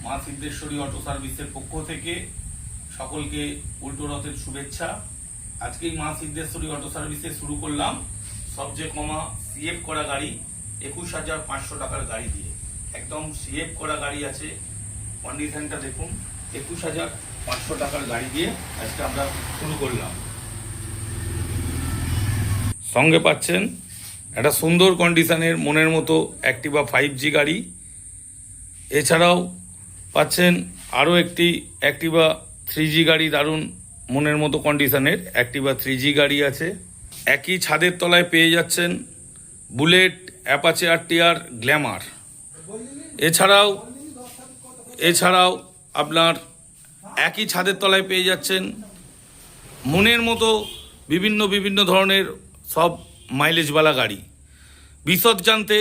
মা সিদ্ধেশ্বরী অটো সার্ভিসের পক্ষ থেকে সকলকে উল্টো রথের শুভেচ্ছা। আজকেই মা সিদ্ধেশ্বরী অটো সার্ভিসে শুরু করলাম সবচেয়ে কমা সিএফ করা গাড়ি 21,500 টাকার গাড়ি দিয়ে। একদম সিএফ করা গাড়ি আছে, কন্ডিশনটা দেখুন। 21,500 টাকার গাড়ি দিয়ে আজকে আমরা শুরু করলাম। সঙ্গে পাচ্ছেন একটা সুন্দর কন্ডিশনের মনের মতো অ্যাক্টিভা 5G গাড়ি। এছাড়াও পাচ্ছেন আরও একটি অ্যাক্টিভা 3G গাড়ি, দারুণ মনের মতো কন্ডিশনের অ্যাক্টিভা 3G গাড়ি আছে। একই ছাদের তলায় পেয়ে যাচ্ছেন বুলেট, অ্যাপাচে RTR, গ্ল্যামার। এছাড়াও আপনার একই ছাদের তলায় পেয়ে যাচ্ছেন মনের মতো বিভিন্ন ধরনের সব মাইলেজওয়ালা গাড়ি। বিশদ জানতে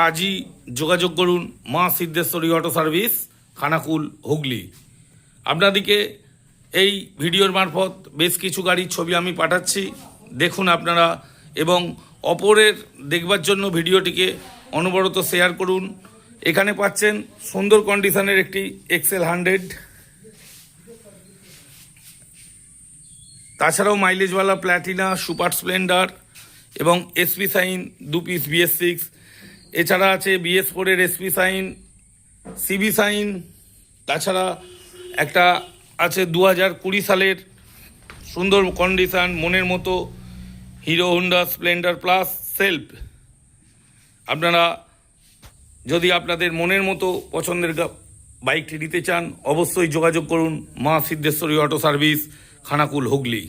আজই যোগাযোগ করুন মা সিদ্ধেশ্বরী অটো সার্ভিস, খানাকুল, হুগলি। আপনাদেরকে এই ভিডিওর মারফত বেশ কিছু গাড়ির ছবি আমি পাঠাচ্ছি, দেখুন আপনারা, এবং অপরের দেখবার জন্য ভিডিওটিকে অনবরত শেয়ার করুন। এখানে পাচ্ছেন সুন্দর কন্ডিশনের একটি XL100, তাছাড়াও মাইলেজওয়ালা প্ল্যাটিনা, সুপার স্প্লেন্ডার এবং SP সাইন 2 পিস BS6। এছাড়া আছে BS4 এর SP সাইন, CB সাইন। তাছাড়া একটা আছে 2020 সালের সুন্দর কন্ডিশন মনের মতো hero Honda Splendor plus self. আপনারা যদি আপনাদের মনের মতো পছন্দের বাইকটি নিতে চান, অবশ্যই যোগাযোগ করুন মা সিদ্ধেশ্বরী অটো সার্ভিস, খানাকুল, হুগলি।